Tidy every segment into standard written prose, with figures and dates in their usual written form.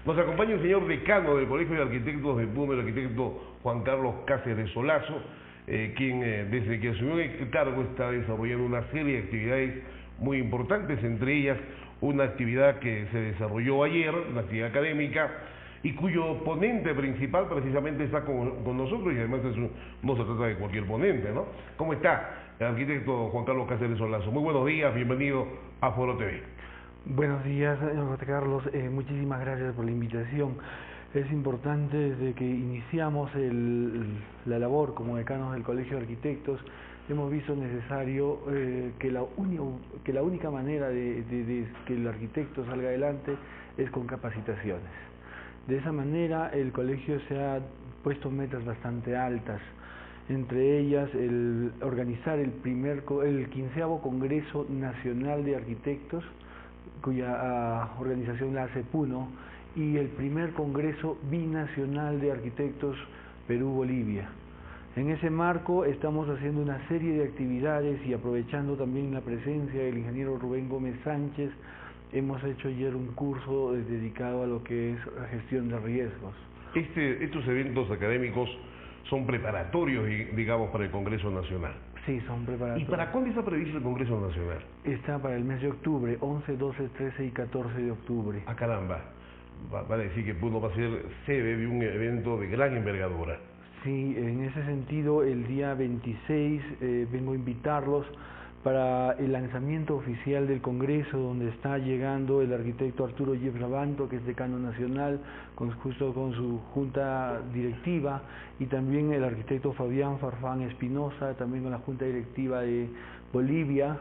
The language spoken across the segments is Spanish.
Nos acompaña el señor decano del Colegio de Arquitectos de Puno, el arquitecto Juan Carlos Cáceres Solazo, quien desde que asumió el cargo está desarrollando una serie de actividades muy importantes, entre ellas una actividad que se desarrolló ayer, una actividad académica, y cuyo ponente principal precisamente está con nosotros, y además no se trata de cualquier ponente, ¿no? ¿Cómo está el arquitecto Juan Carlos Cáceres Solazo? Muy buenos días, bienvenido a Foro TV. Buenos días, Carlos, muchísimas gracias por la invitación. Es importante, desde que iniciamos la labor como decanos del Colegio de Arquitectos, hemos visto necesario que la única manera de que el arquitecto salga adelante es con capacitaciones. De esa manera el colegio se ha puesto metas bastante altas, entre ellas el organizar el 15º Congreso Nacional de Arquitectos, cuya organización la hace Puno, y el primer Congreso Binacional de Arquitectos Perú-Bolivia. En ese marco estamos haciendo una serie de actividades y aprovechando también la presencia del ingeniero Rubén Gómez Sánchez, hemos hecho ayer un curso dedicado a lo que es la gestión de riesgos. Estos eventos académicos son preparatorios, digamos, para el Congreso Nacional. Sí, son preparatorios. ¿Y para cuándo está previsto el Congreso Nacional? Está para el mes de octubre, 11, 12, 13 y 14 de octubre. Ah, caramba. Va a decir que Puno va a ser sede de un evento de gran envergadura. Sí, en ese sentido, el día 26 vengo a invitarlos para el lanzamiento oficial del Congreso, donde está llegando el arquitecto Arturo Jeff Rabanto, que es decano nacional, justo con su junta directiva, y también el arquitecto Fabián Farfán Espinosa, también con la junta directiva de Bolivia,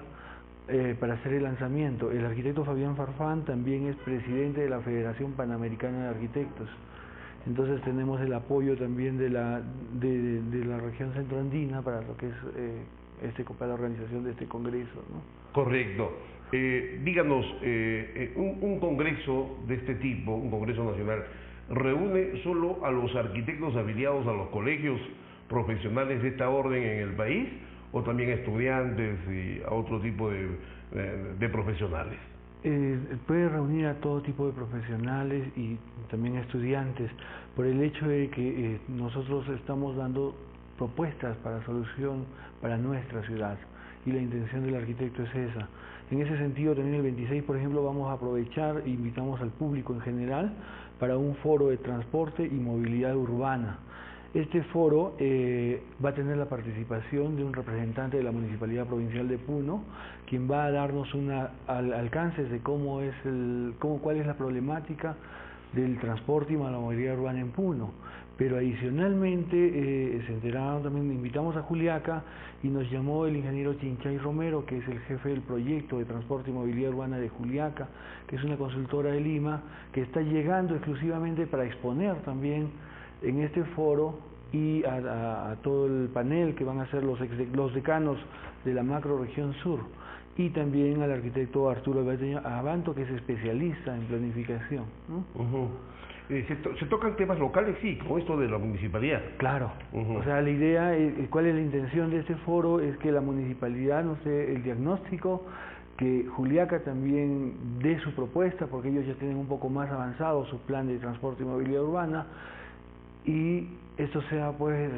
para hacer el lanzamiento. El arquitecto Fabián Farfán también es presidente de la Federación Panamericana de Arquitectos. Entonces tenemos el apoyo también de la región centroandina para lo que es para la organización de este congreso, ¿no? Correcto. Díganos, un congreso de este tipo, un congreso nacional, ¿reúne solo a los arquitectos afiliados a los colegios profesionales de esta orden en el país, o también a estudiantes y a otro tipo de profesionales? Puede reunir a todo tipo de profesionales y también a estudiantes, por el hecho de que nosotros estamos dando propuestas para solución para nuestra ciudad, y la intención del arquitecto es esa. En ese sentido, también el 26, por ejemplo, vamos a aprovechar e invitamos al público en general para un foro de transporte y movilidad urbana. Este foro va a tener la participación de un representante de la Municipalidad Provincial de Puno, quien va a darnos alcances de cuál es la problemática del transporte y la movilidad urbana en Puno. Pero adicionalmente se enteraron también, invitamos a Juliaca y nos llamó el ingeniero Chinchay Romero, que es el jefe del proyecto de transporte y movilidad urbana de Juliaca, que es una consultora de Lima, que está llegando exclusivamente para exponer también en este foro, y a todo el panel que van a ser los decanos de la macrorregión sur, y también al arquitecto Arturo Abanto, que es especialista en planificación, ¿no? ¿Se tocan temas locales? Sí, como esto de la municipalidad. Claro. O sea, la idea, ¿cuál es la intención de este foro? Es que la municipalidad nos dé el diagnóstico, que Juliaca también dé su propuesta, porque ellos ya tienen un poco más avanzado su plan de transporte y movilidad urbana, y esto sea pues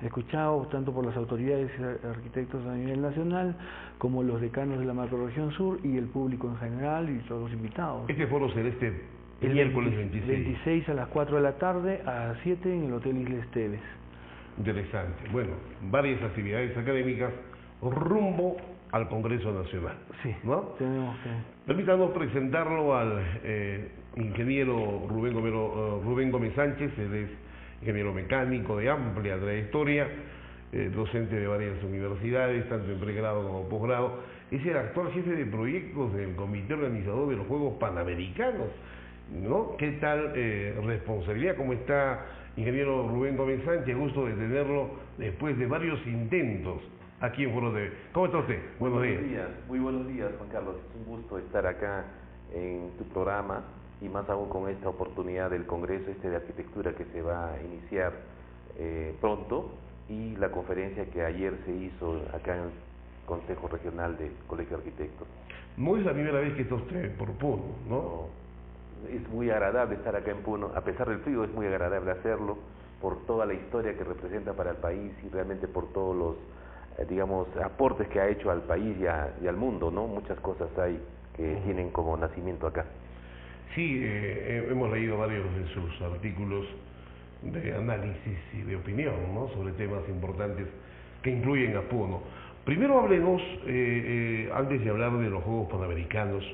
escuchado tanto por las autoridades y arquitectos a nivel nacional, como los decanos de la macrorregión sur y el público en general y todos los invitados. Este foro será el miércoles 26. 26 a las 4 de la tarde, a las 7 en el Hotel Isla Esteves. Interesante. Bueno, varias actividades académicas rumbo al Congreso Nacional. Sí, ¿no? Tenemos que... Permítanos presentarlo al ingeniero Rubén Gómez Sánchez. Él es ingeniero mecánico de amplia trayectoria, docente de varias universidades, tanto en pregrado como posgrado. Es el actual jefe de proyectos del comité organizador de los Juegos Panamericanos, ¿no? ¿Qué tal responsabilidad? ¿Cómo está, ingeniero Rubén Gómez Sánchez? Gusto de tenerlo después de varios intentos aquí en Foro TV. ¿Cómo está usted? Buenos días. Muy buenos días, Juan Carlos. Es un gusto estar acá en tu programa, y más aún con esta oportunidad del Congreso de Arquitectura que se va a iniciar pronto, y la conferencia que ayer se hizo acá en el Consejo Regional del Colegio de Arquitectos. No es la primera vez que está usted por Puno, ¿no? es muy agradable estar acá en Puno, a pesar del frío es muy agradable hacerlo, por toda la historia que representa para el país y realmente por todos los, digamos, aportes que ha hecho al país y al mundo, ¿no? Muchas cosas hay que tienen como nacimiento acá. Sí, hemos leído varios de sus artículos de análisis y de opinión, ¿no?, sobre temas importantes que incluyen a Puno. Primero háblenos, antes de hablar de los Juegos Panamericanos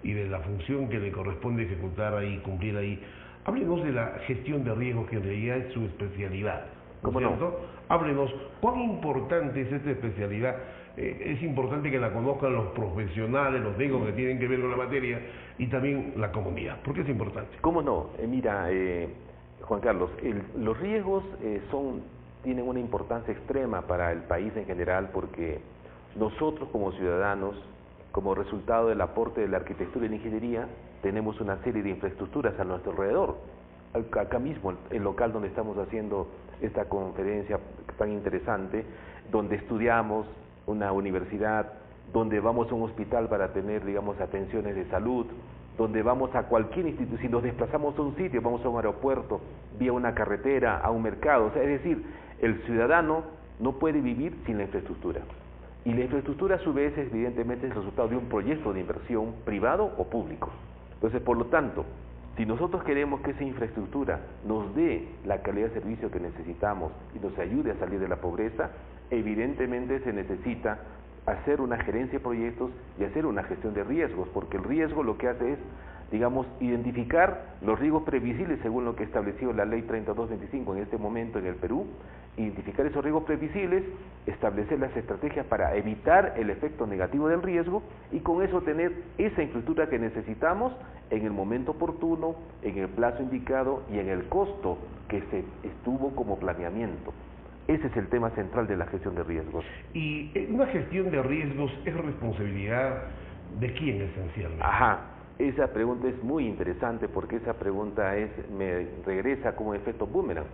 y de la función que le corresponde ejecutar ahí, cumplir ahí, háblenos de la gestión de riesgos, que en realidad es su especialidad, ¿no es cierto? Háblenos, ¿cuán importante es esta especialidad? Es importante que la conozcan los profesionales, los técnicos que tienen que ver con la materia y también la comunidad. ¿Por qué es importante? ¿Cómo no? Mira, Juan Carlos, los riesgos tienen una importancia extrema para el país en general, porque nosotros como ciudadanos, como resultado del aporte de la arquitectura y la ingeniería, tenemos una serie de infraestructuras a nuestro alrededor. Acá mismo, el local donde estamos haciendo esta conferencia tan interesante, donde estudiamos, una universidad, donde vamos a un hospital para tener, digamos, atenciones de salud, donde vamos a cualquier institución, si nos desplazamos a un sitio, vamos a un aeropuerto, vía una carretera, a un mercado, o sea, es decir, el ciudadano no puede vivir sin la infraestructura. Y la infraestructura a su vez, evidentemente, es el resultado de un proyecto de inversión privado o público. Entonces, por lo tanto, si nosotros queremos que esa infraestructura nos dé la calidad de servicio que necesitamos y nos ayude a salir de la pobreza, evidentemente se necesita hacer una gerencia de proyectos y hacer una gestión de riesgos, porque el riesgo lo que hace es, digamos, identificar los riesgos previsibles según lo que estableció la ley 3225 en este momento en el Perú, identificar esos riesgos previsibles, establecer las estrategias para evitar el efecto negativo del riesgo y con eso tener esa infraestructura que necesitamos en el momento oportuno, en el plazo indicado y en el costo que se estuvo como planeamiento. Ese es el tema central de la gestión de riesgos. Y una gestión de riesgos es responsabilidad de quién esencialmente. Ajá, esa pregunta es muy interesante porque esa pregunta me regresa como efecto boomerang.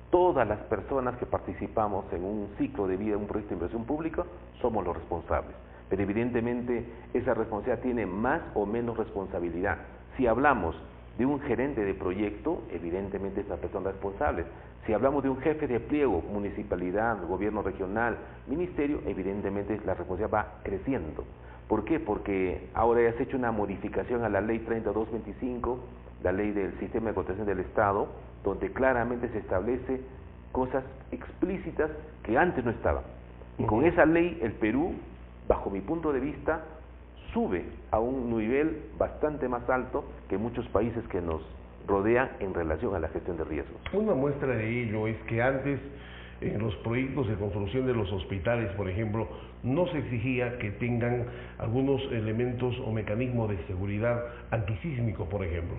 Todas las personas que participamos en un ciclo de vida, en un proyecto de inversión pública, somos los responsables. Pero evidentemente esa responsabilidad tiene más o menos responsabilidad. Si hablamos de un gerente de proyecto, evidentemente es la persona responsable. Si hablamos de un jefe de pliego, municipalidad, gobierno regional, ministerio, evidentemente la responsabilidad va creciendo. ¿Por qué? Porque ahora ya se ha hecho una modificación a la ley 3225, la ley del sistema de contratación del Estado, donde claramente se establece cosas explícitas que antes no estaban. Y con esa ley el Perú, bajo mi punto de vista, sube a un nivel bastante más alto que muchos países que nos rodean en relación a la gestión de riesgos. Una muestra de ello es que antes, en los proyectos de construcción de los hospitales, por ejemplo, no se exigía que tengan algunos elementos o mecanismos de seguridad antisísmicos, por ejemplo,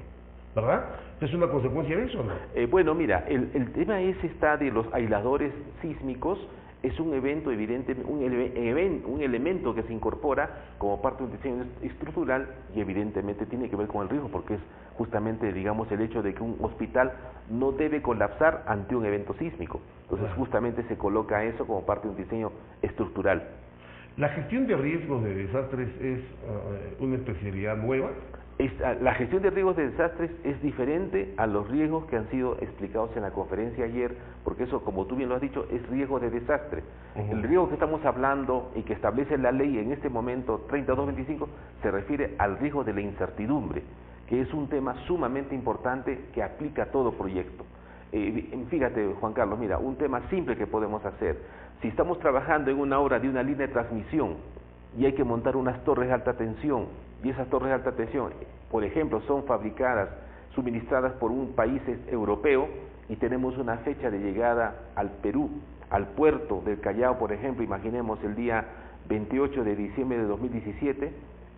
¿verdad? ¿Es una consecuencia de eso o no? Bueno, mira, el tema de los aisladores sísmicos. Es un evento evidente, un elemento que se incorpora como parte de un diseño estructural y evidentemente tiene que ver con el riesgo porque es justamente, digamos, el hecho de que un hospital no debe colapsar ante un evento sísmico. Entonces justamente se coloca eso como parte de un diseño estructural. ¿La gestión de riesgos de desastres es una especialidad nueva? La gestión de riesgos de desastres es diferente a los riesgos que han sido explicados en la conferencia ayer, porque eso, como tú bien lo has dicho, es riesgo de desastre. El riesgo que estamos hablando y que establece la ley en este momento, 3225, se refiere al riesgo de la incertidumbre, que es un tema sumamente importante que aplica a todo proyecto. Fíjate, Juan Carlos, mira, un tema simple que podemos hacer. Si estamos trabajando en una obra de una línea de transmisión y hay que montar unas torres de alta tensión, y esas torres de alta tensión, por ejemplo, son fabricadas, suministradas por un país europeo, y tenemos una fecha de llegada al Perú, al puerto del Callao, por ejemplo, imaginemos el día 28 de diciembre de 2017,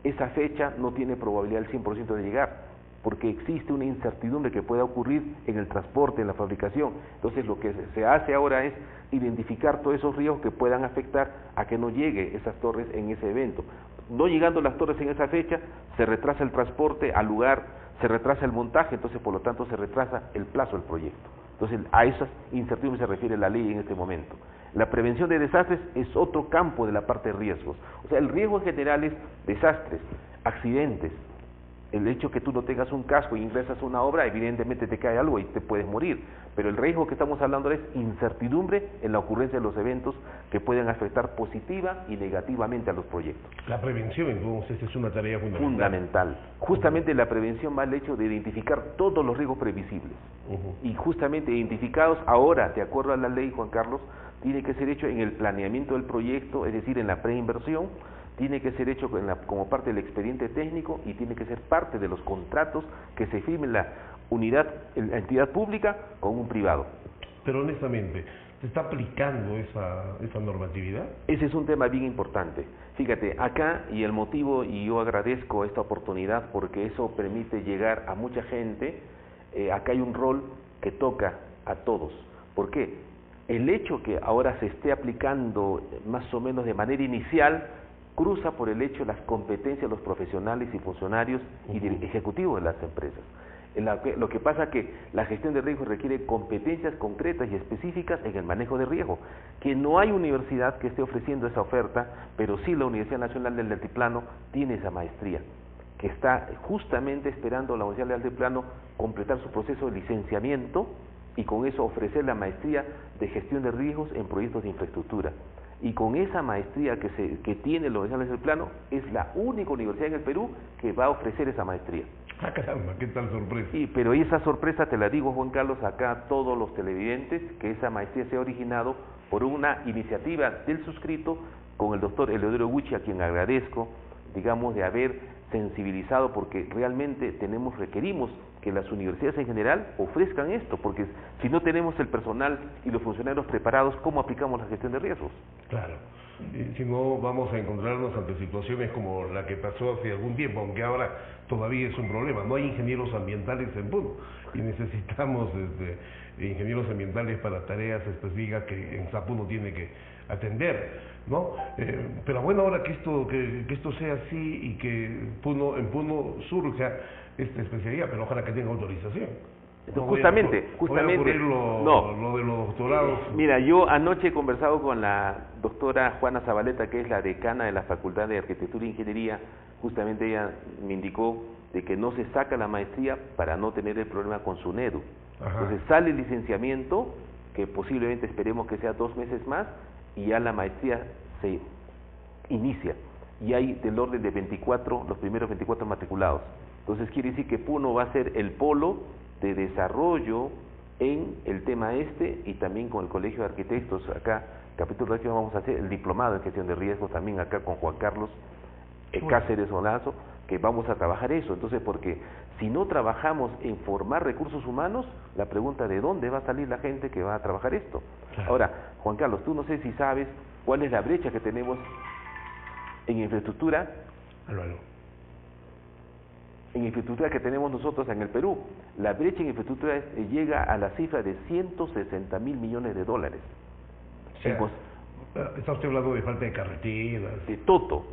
esa fecha no tiene probabilidad del 100% de llegar, porque existe una incertidumbre que pueda ocurrir en el transporte, en la fabricación. Entonces lo que se hace ahora es identificar todos esos riesgos que puedan afectar a que no llegue esas torres en ese evento. No llegando las torres en esa fecha, se retrasa el transporte al lugar, se retrasa el montaje, entonces por lo tanto se retrasa el plazo del proyecto. Entonces a esas incertidumbres se refiere la ley en este momento. La prevención de desastres es otro campo de la parte de riesgos. O sea, el riesgo en general es desastres, accidentes, El hecho que tú no tengas un casco e ingresas a una obra, evidentemente te cae algo y te puedes morir. Pero el riesgo que estamos hablando es incertidumbre en la ocurrencia de los eventos que pueden afectar positiva y negativamente a los proyectos. La prevención, entonces, es una tarea fundamental. Justamente la prevención va al hecho de identificar todos los riesgos previsibles. Y justamente identificados ahora, de acuerdo a la ley, Juan Carlos, tiene que ser hecho en el planeamiento del proyecto, es decir, en la preinversión, tiene que ser hecho como parte del expediente técnico y tiene que ser parte de los contratos que se firmen la entidad pública con un privado. Pero honestamente, ¿se está aplicando esa normatividad? Ese es un tema bien importante. Fíjate, acá, y el motivo, y yo agradezco esta oportunidad porque eso permite llegar a mucha gente, acá hay un rol que toca a todos. ¿Por qué? El hecho que ahora se esté aplicando más o menos de manera inicial cruza por el hecho de las competencias de los profesionales y funcionarios y ejecutivos de las empresas. Lo que pasa es que la gestión de riesgos requiere competencias concretas y específicas en el manejo de riesgo, que no hay universidad que esté ofreciendo esa oferta, pero sí la Universidad Nacional del Altiplano tiene esa maestría, que está justamente esperando la Universidad del Altiplano completar su proceso de licenciamiento y con eso ofrecer la maestría de gestión de riesgos en proyectos de infraestructura. Y con esa maestría que tiene la Universidad del Altiplano, es la única universidad en el Perú que va a ofrecer esa maestría. Ah, caramba, qué tal sorpresa. Pero esa sorpresa te la digo, Juan Carlos, acá a todos los televidentes, que esa maestría se ha originado por una iniciativa del suscrito con el doctor Eleodoro Gucci, a quien agradezco, digamos, de haber sensibilizado, porque realmente requerimos que las universidades en general ofrezcan esto, porque si no tenemos el personal y los funcionarios preparados, ¿cómo aplicamos la gestión de riesgos? Claro, si no vamos a encontrarnos ante situaciones como la que pasó hace algún tiempo, aunque ahora todavía es un problema. No hay ingenieros ambientales en Puno y necesitamos ingenieros ambientales para tareas específicas que en Puno tiene que atender, ¿no? Pero bueno, ahora que esto sea así y que en Puno surja esta especialidad, pero ojalá que tenga autorización. No justamente lo de los doctorados. Mira, yo anoche he conversado con la doctora Juana Zabaleta, que es la decana de la Facultad de Arquitectura e Ingeniería. Justamente ella me indicó de que no se saca la maestría para no tener el problema con su NEDU. Entonces sale el licenciamiento, que posiblemente esperemos que sea 2 meses más, y ya la maestría se inicia. Y hay del orden de los primeros 24 matriculados. Entonces quiere decir que Puno va a ser el polo de desarrollo en el tema y también con el Colegio de Arquitectos. Acá, capítulo de vamos a hacer el diplomado en gestión de riesgos también acá con Juan Carlos Cáceres Olazo, que vamos a trabajar eso. Entonces, porque si no trabajamos en formar recursos humanos, la pregunta de dónde va a salir la gente que va a trabajar esto. Claro. Ahora, Juan Carlos, tú no sé si sabes cuál es la brecha que tenemos en infraestructura. En infraestructura que tenemos nosotros en el Perú. La brecha en infraestructura llega a la cifra de 160.000 millones de dólares. O sea, está usted hablando de falta de carreteras. De todo.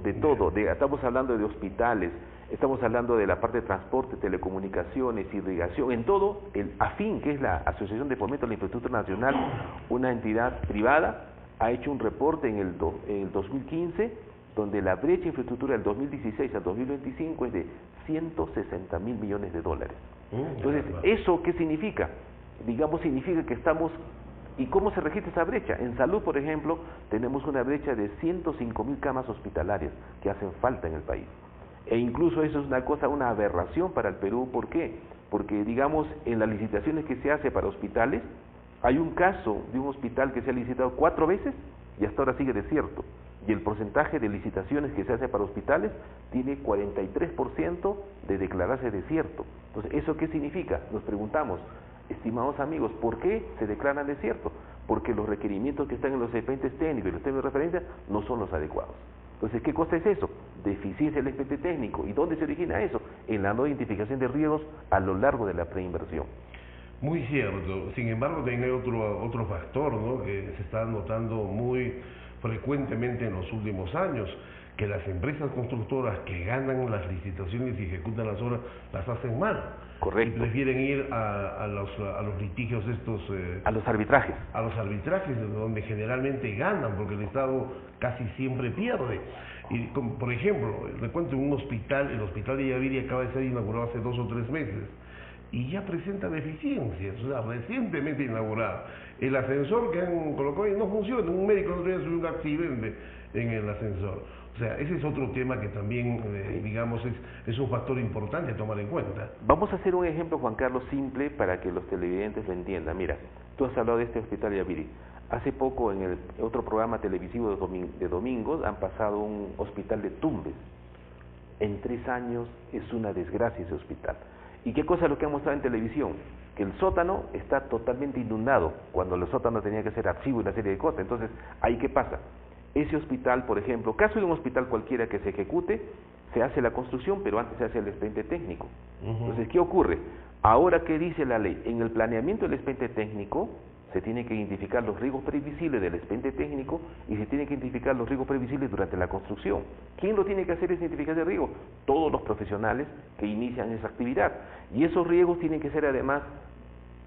Estamos hablando de hospitales, estamos hablando de la parte de transporte, telecomunicaciones, irrigación, en todo. El AFIN, que es la Asociación de Fomento de la Infraestructura Nacional, una entidad privada, ha hecho un reporte en el 2015, donde la brecha de infraestructura del 2016 al 2025 es de 160.000 millones de dólares. Entonces, ¿eso qué significa? Digamos, significa que estamos... ¿Y cómo se registra esa brecha? En salud, por ejemplo, tenemos una brecha de 105.000 camas hospitalarias que hacen falta en el país. E incluso eso es una aberración para el Perú. ¿Por qué? Porque, digamos, en las licitaciones que se hace para hospitales, hay un caso de un hospital que se ha licitado 4 veces y hasta ahora sigue desierto. Y el porcentaje de licitaciones que se hace para hospitales tiene 43% de declararse desierto. Entonces, ¿eso qué significa? Nos preguntamos, estimados amigos, ¿por qué se declaran desierto? Porque los requerimientos que están en los expedientes técnicos y los términos de referencia no son los adecuados. Entonces, ¿qué cosa es eso? Deficiencia del expediente técnico. ¿Y dónde se origina eso? En la no identificación de riesgos a lo largo de la preinversión. Muy cierto. Sin embargo, también hay otro factor, ¿no?, que se está notando muy frecuentemente en los últimos años, que las empresas constructoras que ganan las licitaciones y ejecutan las obras las hacen mal. Correcto. Y prefieren ir a los litigios estos... a los arbitrajes. A los arbitrajes, donde generalmente ganan, porque el Estado casi siempre pierde. Y por ejemplo, le cuento un hospital, el hospital de Yaviri acaba de ser inaugurado hace 2 o 3 meses, y ya presenta deficiencias, o sea, recientemente inaugurado. El ascensor que han colocado ahí no funciona, un médico no tiene un accidente en el ascensor. O sea, ese es otro tema que también, digamos, es un factor importante a tomar en cuenta. Vamos a hacer un ejemplo, Juan Carlos, simple para que los televidentes lo entiendan. Mira, tú has hablado de este hospital Yaviri. Hace poco en el otro programa televisivo de domingos han pasado un hospital de Tumbes. En 3 años es una desgracia ese hospital. ¿Y qué cosa es lo que han mostrado en televisión? Que el sótano está totalmente inundado, cuando el sótano tenía que ser archivo y una serie de cosas. Entonces, ¿ahí qué pasa? Ese hospital, por ejemplo, caso de un hospital cualquiera que se ejecute, se hace la construcción, pero antes se hace el expediente técnico. Entonces, ¿qué ocurre? Ahora, ¿qué dice la ley? En el planeamiento del expediente técnico se tiene que identificar los riesgos previsibles del expediente técnico y se tiene que identificar los riesgos previsibles durante la construcción. ¿Quién lo tiene que hacer esa identificación de riesgos? Todos los profesionales que inician esa actividad. Y esos riesgos tienen que ser además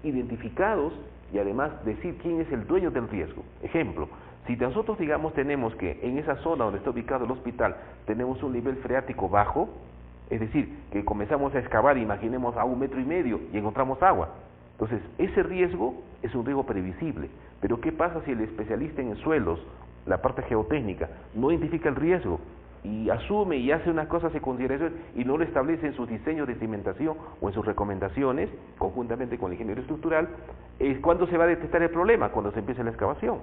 identificados y además decir quién es el dueño del riesgo. Ejemplo, si nosotros digamos tenemos que en esa zona donde está ubicado el hospital tenemos un nivel freático bajo, es decir, que comenzamos a excavar, imaginemos a 1,5 metros y encontramos agua. Entonces, ese riesgo es un riesgo previsible. Pero ¿qué pasa si el especialista en suelos, la parte geotécnica, no identifica el riesgo y asume y hace unas cosas de consideración y no lo establece en sus diseños de cimentación o en sus recomendaciones, conjuntamente con el ingeniero estructural? ¿Cuándo se va a detectar el problema? Cuando se empiece la excavación.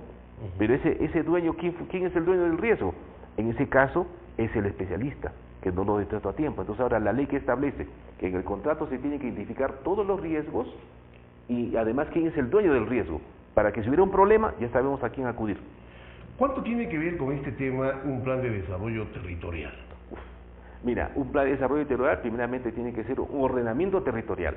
Pero ese dueño, ¿quién es el dueño del riesgo? En ese caso es el especialista, que no lo detectó a tiempo. Entonces ahora la ley que establece que en el contrato se tiene que identificar todos los riesgos y además quién es el dueño del riesgo, para que si hubiera un problema ya sabemos a quién acudir. ¿Cuánto tiene que ver con este tema un plan de desarrollo territorial? Mira, un plan de desarrollo territorial primeramente tiene que ser un ordenamiento territorial.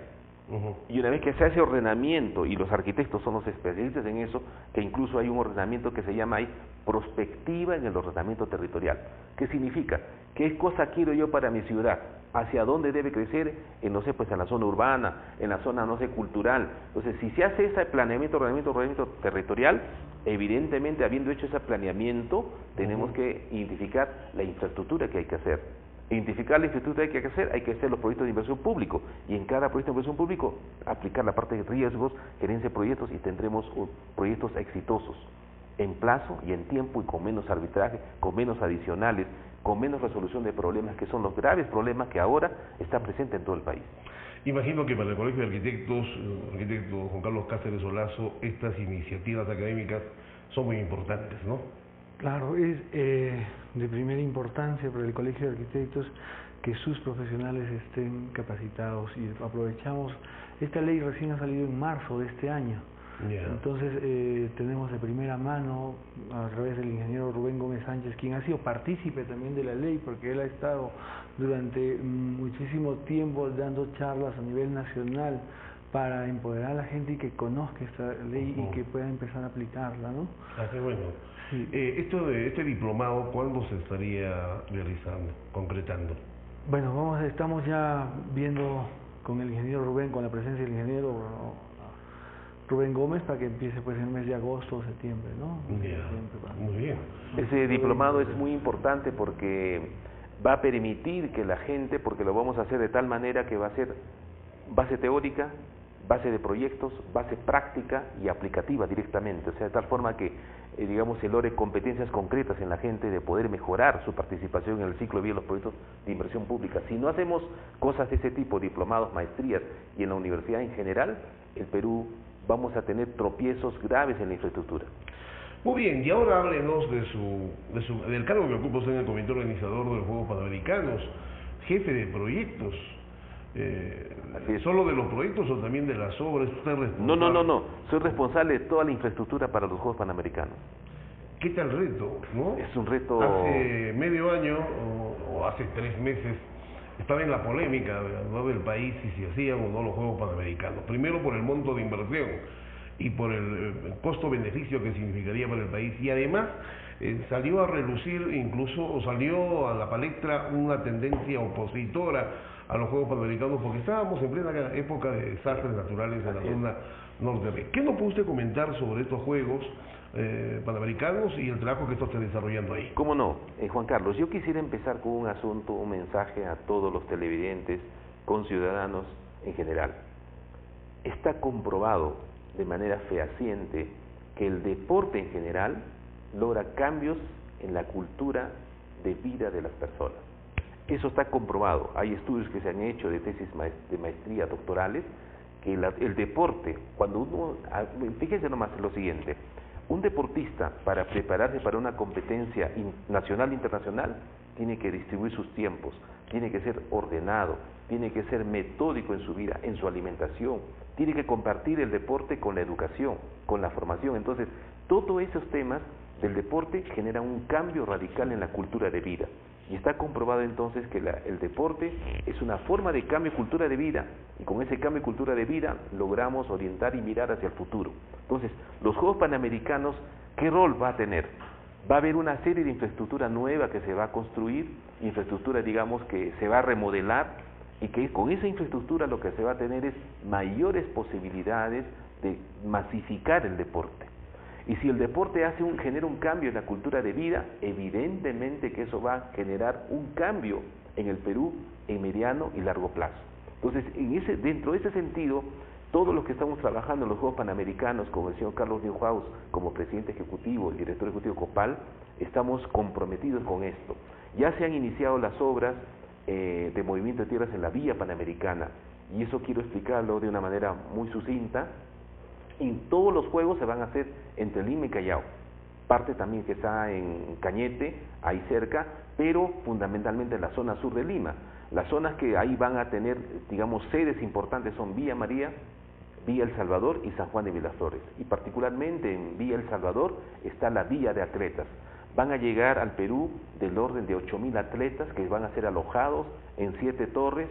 Y una vez que se hace ordenamiento, y los arquitectos son los especialistas en eso, que incluso hay un ordenamiento que se llama ahí prospectiva en el ordenamiento territorial. ¿Qué significa? ¿Qué cosa quiero yo para mi ciudad? ¿Hacia dónde debe crecer? No sé, pues en la zona urbana, en la zona, no sé, cultural. Entonces, si se hace ese planeamiento, ordenamiento territorial, evidentemente, habiendo hecho ese planeamiento, tenemos que identificar la infraestructura que hay que hacer. Identificar la infraestructura que hay que hacer los proyectos de inversión público, y en cada proyecto de inversión público aplicar la parte de riesgos, gerencia de proyectos, y tendremos proyectos exitosos, en plazo y en tiempo, y con menos arbitraje, con menos adicionales, con menos resolución de problemas, que son los graves problemas que ahora están presentes en todo el país. Imagino que para el Colegio de Arquitectos, arquitecto Juan Carlos Cáceres Olazo, estas iniciativas académicas son muy importantes, ¿no? Claro, es de primera importancia para el Colegio de Arquitectos que sus profesionales estén capacitados, y aprovechamos, esta ley recién ha salido en marzo de este año. Entonces tenemos de primera mano, a través del ingeniero Rubén Gómez Sánchez, quien ha sido partícipe también de la ley, porque él ha estado durante muchísimo tiempo dando charlas a nivel nacional para empoderar a la gente y que conozca esta ley y que pueda empezar a aplicarla, ¿no? Ah, qué bueno. Sí. Este diplomado, ¿cuándo se estaría realizando, concretando? Bueno, estamos ya viendo con el ingeniero Rubén, con la presencia del ingeniero Rubén Gómez, para que empiece pues en el mes de agosto o septiembre, ¿no? Muy bien. Ese diplomado es muy importante porque va a permitir que la gente, porque lo vamos a hacer de tal manera que va a ser base teórica, base de proyectos, base práctica y aplicativa directamente, o sea, de tal forma que, digamos, se logre competencias concretas en la gente de poder mejorar su participación en el ciclo de vida de los proyectos de inversión pública. Si no hacemos cosas de ese tipo, diplomados, maestrías y en la universidad en general, el Perú vamos a tener tropiezos graves en la infraestructura. Muy bien, y ahora háblenos del cargo que ocupa usted en el comité organizador de los Juegos Panamericanos, jefe de proyectos. ¿Solo de los proyectos o también de las obras? ¿Usted es responsable? No, soy responsable de toda la infraestructura para los Juegos Panamericanos. ¿Qué tal reto, no? Es un reto... Hace medio año, o hace 3 meses, estaba en la polémica del país si se hacían o no los Juegos Panamericanos. Primero por el monto de inversión y por el costo-beneficio que significaría para el país, y además salió a relucir, incluso salió a la palestra una tendencia opositora a los Juegos Panamericanos, porque estábamos en plena época de desastres naturales en la zona norte. ¿Qué nos puede usted comentar sobre estos Juegos Panamericanos y el trabajo que está desarrollando ahí? ¿Cómo no? Juan Carlos, yo quisiera empezar con un asunto, un mensaje a todos los televidentes, conciudadanos en general. Está comprobado de manera fehaciente que el deporte en general logra cambios en la cultura de vida de las personas. Eso está comprobado. Hay estudios que se han hecho de tesis de maestría doctorales que el deporte, cuando uno, fíjense nomás lo siguiente, un deportista para prepararse para una competencia nacional e internacional tiene que distribuir sus tiempos, tiene que ser ordenado, tiene que ser metódico en su vida, en su alimentación, tiene que compartir el deporte con la educación, con la formación. Entonces, todos esos temas del deporte generan un cambio radical en la cultura de vida. Y está comprobado entonces que el deporte es una forma de cambio de cultura de vida, y con ese cambio de cultura de vida logramos orientar y mirar hacia el futuro. Entonces, los Juegos Panamericanos, ¿qué rol va a tener? Va a haber una serie de infraestructura nueva que se va a construir, infraestructura, digamos, que se va a remodelar, y que con esa infraestructura lo que se va a tener es mayores posibilidades de masificar el deporte. Y si el deporte genera un cambio en la cultura de vida, evidentemente que eso va a generar un cambio en el Perú en mediano y largo plazo. Entonces, dentro de ese sentido, todos los que estamos trabajando en los Juegos Panamericanos, como el señor Carlos Neuhaus, como presidente ejecutivo, el director ejecutivo COPAL, estamos comprometidos con esto. Ya se han iniciado las obras de movimiento de tierras en la vía panamericana, y eso quiero explicarlo de una manera muy sucinta. Y todos los juegos se van a hacer entre Lima y Callao, parte también que está en Cañete, ahí cerca, pero fundamentalmente en la zona sur de Lima. Las zonas que ahí van a tener, digamos, sedes importantes son Villa María, Villa El Salvador y San Juan de Miraflores. Y particularmente en Villa El Salvador está la Villa de Atletas. Van a llegar al Perú del orden de 8.000 atletas que van a ser alojados en 7 torres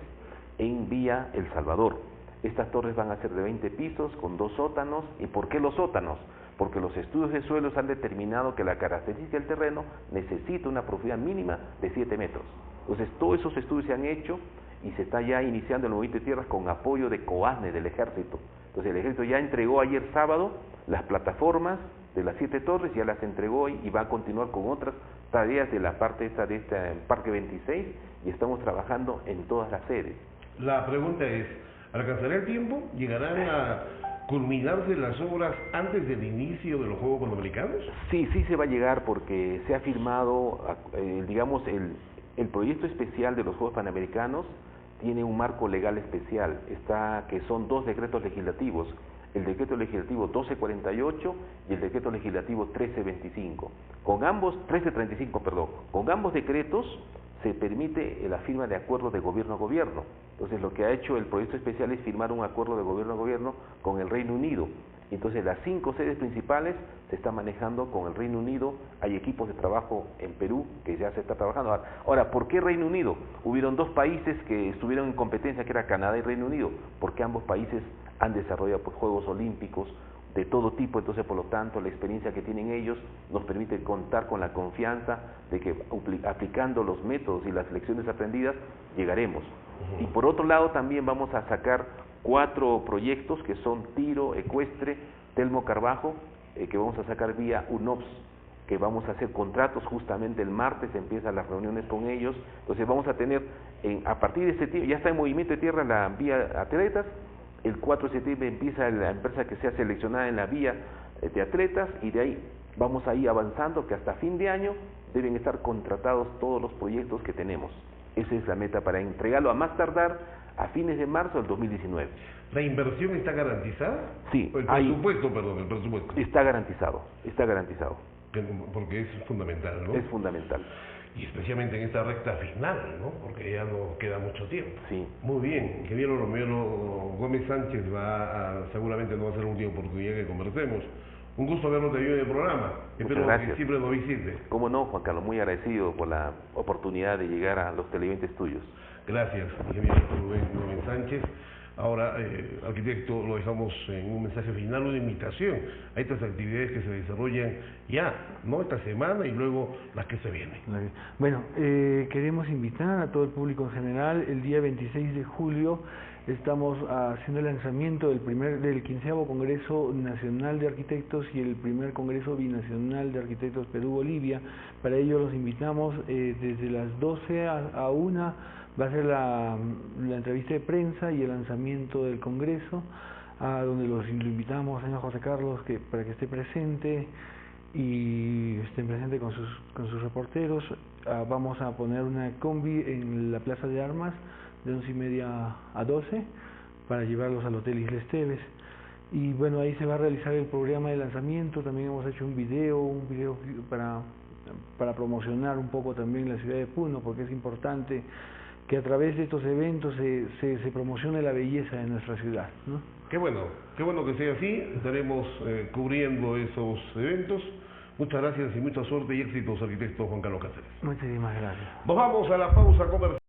en Villa El Salvador. Estas torres van a ser de 20 pisos con 2 sótanos. ¿Y por qué los sótanos? Porque los estudios de suelos han determinado que la característica del terreno necesita una profundidad mínima de 7 metros. Entonces, todos esos estudios se han hecho y se está ya iniciando el movimiento de tierras con apoyo de COASNE, del Ejército. Entonces, el Ejército ya entregó ayer sábado las plataformas de las 7 torres, ya las entregó y va a continuar con otras tareas de la parte esta de este Parque 26, y estamos trabajando en todas las sedes. La pregunta es, ¿alcanzará el tiempo? ¿Llegarán a culminarse las obras antes del inicio de los Juegos Panamericanos? Sí, sí se va a llegar, porque se ha firmado, digamos, el proyecto especial de los Juegos Panamericanos tiene un marco legal especial, que son 2 decretos legislativos, el decreto legislativo 1248 y el decreto legislativo 1325. 1335, perdón. Con ambos decretos se permite la firma de acuerdos de gobierno a gobierno. Entonces, lo que ha hecho el proyecto especial es firmar un acuerdo de gobierno a gobierno con el Reino Unido. Entonces, las 5 sedes principales se están manejando con el Reino Unido. Hay equipos de trabajo en Perú que ya se está trabajando. Ahora, ¿por qué Reino Unido? Hubieron 2 países que estuvieron en competencia, que era Canadá y Reino Unido, porque ambos países han desarrollado Juegos Olímpicos de todo tipo. Entonces, por lo tanto, la experiencia que tienen ellos nos permite contar con la confianza de que aplicando los métodos y las lecciones aprendidas llegaremos. Y por otro lado, también vamos a sacar 4 proyectos que son tiro, ecuestre, Telmo Carbajo, que vamos a sacar vía UNOPS, que vamos a hacer contratos justamente el martes, empiezan las reuniones con ellos. Entonces vamos a tener, a partir de septiembre, ya está en movimiento de tierra la vía atletas, el 4 de septiembre empieza la empresa que sea seleccionada en la vía de atletas, y de ahí vamos a ir avanzando, que hasta fin de año deben estar contratados todos los proyectos que tenemos. Esa es la meta, para entregarlo a más tardar a fines de marzo del 2019. ¿La inversión está garantizada? Sí. El presupuesto, el presupuesto. Está garantizado. Porque es fundamental, ¿no? Es fundamental. Y especialmente en esta recta final, ¿no? Porque ya no queda mucho tiempo. Sí. Muy bien, ingeniero Romero Gómez Sánchez seguramente no va a ser la última oportunidad que conversemos. Un gusto verlo también en el programa. Espero que siempre nos visite. Cómo no, Juan Carlos, muy agradecido por la oportunidad de llegar a los televidentes tuyos. Gracias, ingeniero Rubén Gómez Sánchez. Ahora, arquitecto, lo dejamos en un mensaje final, una invitación a estas actividades que se desarrollan ya, ¿no? Esta semana y luego las que se vienen. Bueno, queremos invitar a todo el público en general. El día 26 de julio estamos haciendo el lanzamiento del 15º Congreso Nacional de Arquitectos y el primer Congreso Binacional de Arquitectos Perú-Bolivia. Para ello los invitamos desde las 12 a 1. Va a ser la entrevista de prensa y el lanzamiento del Congreso, donde lo invitamos, señor José Carlos, para que esté presente y estén presentes con sus reporteros. Vamos a poner una combi en la Plaza de Armas de 11:30 a 12 para llevarlos al Hotel Isla Esteves. Y bueno, ahí se va a realizar el programa de lanzamiento. También hemos hecho un video para promocionar un poco también la ciudad de Puno, porque es importante que a través de estos eventos se promocione la belleza de nuestra ciudad, ¿no? Qué bueno que sea así. Estaremos cubriendo esos eventos. Muchas gracias y mucha suerte y éxitos, arquitecto Juan Carlos Cáceres. Muchísimas gracias. Nos vamos a la pausa comercial.